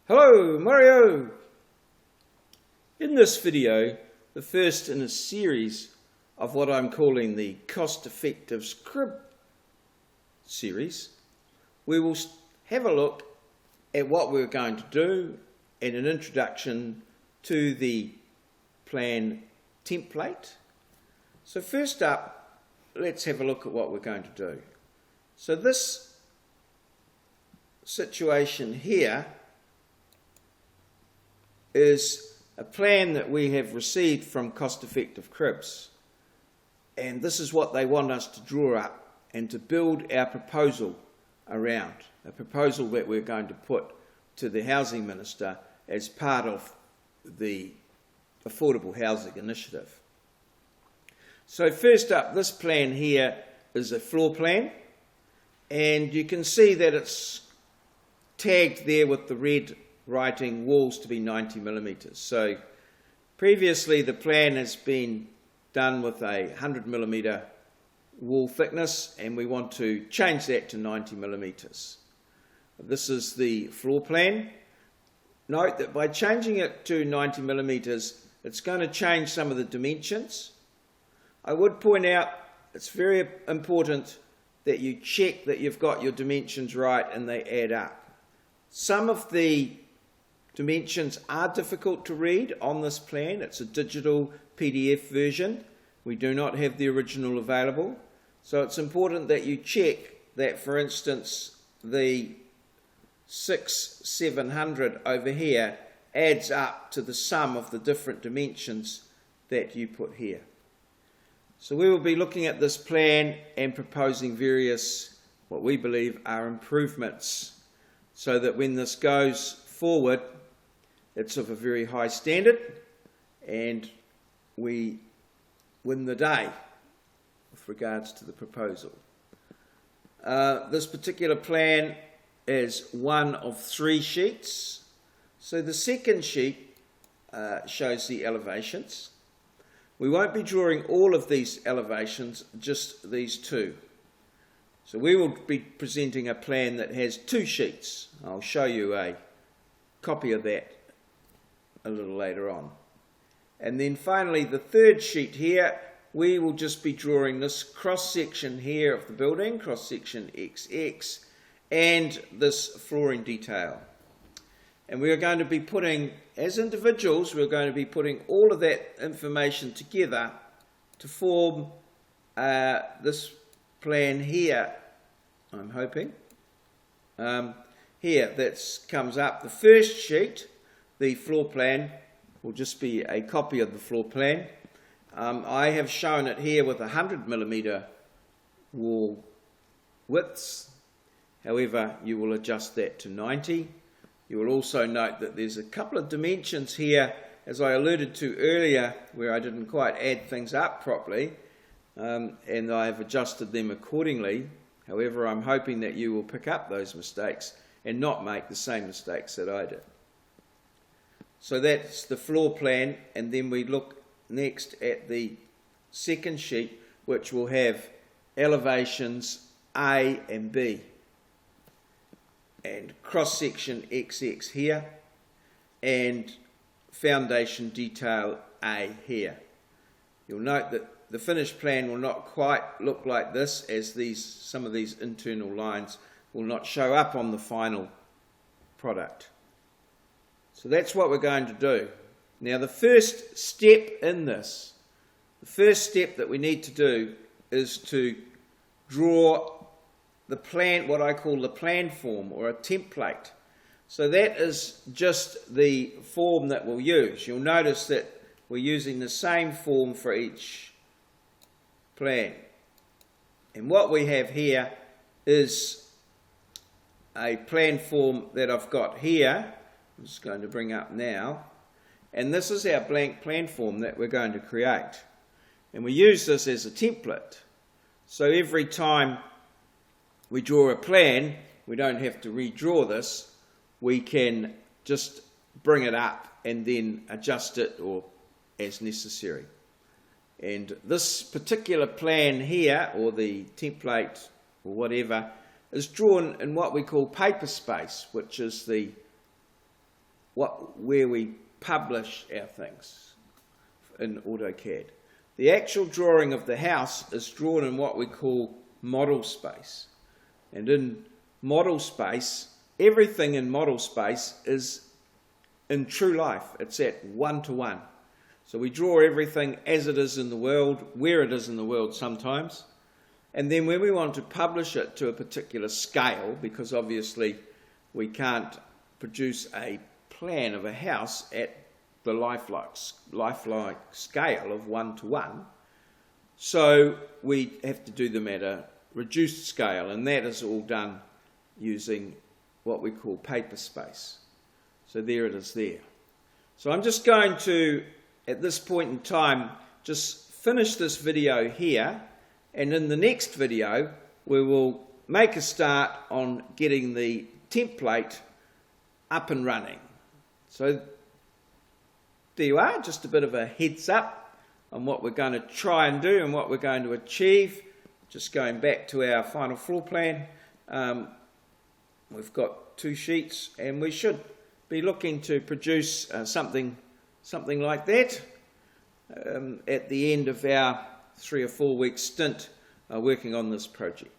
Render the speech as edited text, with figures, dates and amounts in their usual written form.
Hello, Mario! In this video, the first in a series of what I'm calling the Cost-Effective CRIBS series, we will have a look at what we're going to do and an introduction to the plan template. So first up, let's have a look at what we're going to do. So this situation here is a plan that we have received from Cost-Effective CRIBS, and this is what they want us to draw up and to build our proposal around, a proposal that we're going to put to the Housing Minister as part of the Affordable Housing Initiative. So first up, this plan here is a floor plan, and you can see that it's tagged there with the red writing walls to be 90 millimetres. So previously the plan has been done with a 100 millimetre wall thickness, and we want to change that to 90 millimetres. This is the floor plan. Note that by changing it to 90 millimetres, it's going to change some of the dimensions. I would point out it's very important that you check that you've got your dimensions right and they add up. Some of the dimensions are difficult to read on this plan. It's a digital PDF version. We do not have the original available. So it's important that you check that, for instance, the 700 over here adds up to the sum of the different dimensions that you put here. So we will be looking at this plan and proposing various, what we believe are improvements, so that when this goes forward, it's of a very high standard and we win the day with regards to the proposal. This particular plan is one of 3 sheets. So the second sheet shows the elevations. We won't be drawing all of these elevations, just these 2. So we will be presenting a plan that has 2 sheets. I'll show you a copy of that a little later on. And then finally the third sheet here, we will just be drawing this cross section here of the building, cross section XX, and this flooring detail. And we are going to be putting, as individuals, we're going to be putting all of that information together to form this plan here, I'm hoping. Here, that comes up. The first sheet, the floor plan, will just be a copy of the floor plan. I have shown it here with 100 millimetre wall widths. However, you will adjust that to 90. You will also note that there's a couple of dimensions here, as I alluded to earlier, where I didn't quite add things up properly, and I have adjusted them accordingly. However, I'm hoping that you will pick up those mistakes and not make the same mistakes that I did. So that's the floor plan, and then we look next at the second sheet, which will have elevations A and B, and cross-section XX here, and foundation detail A here. You'll note that the finished plan will not quite look like this, as some of these internal lines will not show up on the final product. So that's what we're going to do. Now the first step in this, the first step that we need to do is to draw the plan, what I call the plan form, or a template. So that is just the form that we'll use. You'll notice that we're using the same form for each plan. And what we have here is a plan form that I've got here. I'm just going to bring up now. And this is our blank plan form that we're going to create. And we use this as a template. So every time we draw a plan, we don't have to redraw this. We can just bring it up and then adjust it or as necessary. And this particular plan here, or the template or whatever, is drawn in what we call paper space, which is the where we publish our things in AutoCAD. The actual drawing of the house is drawn in what we call model space. And in model space, everything in model space is in true life. It's at 1-to-1. So we draw everything as it is in the world, where it is in the world sometimes. And then when we want to publish it to a particular scale, because obviously we can't produce a plan of a house at the lifelike scale of 1-to-1, so we have to do them at a reduced scale, and that is all done using what we call paper space. So there it is there. So I'm just going to, at this point in time, just finish this video here, and in the next video we will make a start on getting the template up and running. So there you are, just a bit of a heads up on what we're going to try and do and what we're going to achieve. Just going back to our final floor plan, we've got 2 sheets, and we should be looking to produce something like that at the end of our 3 or 4 week stint working on this project.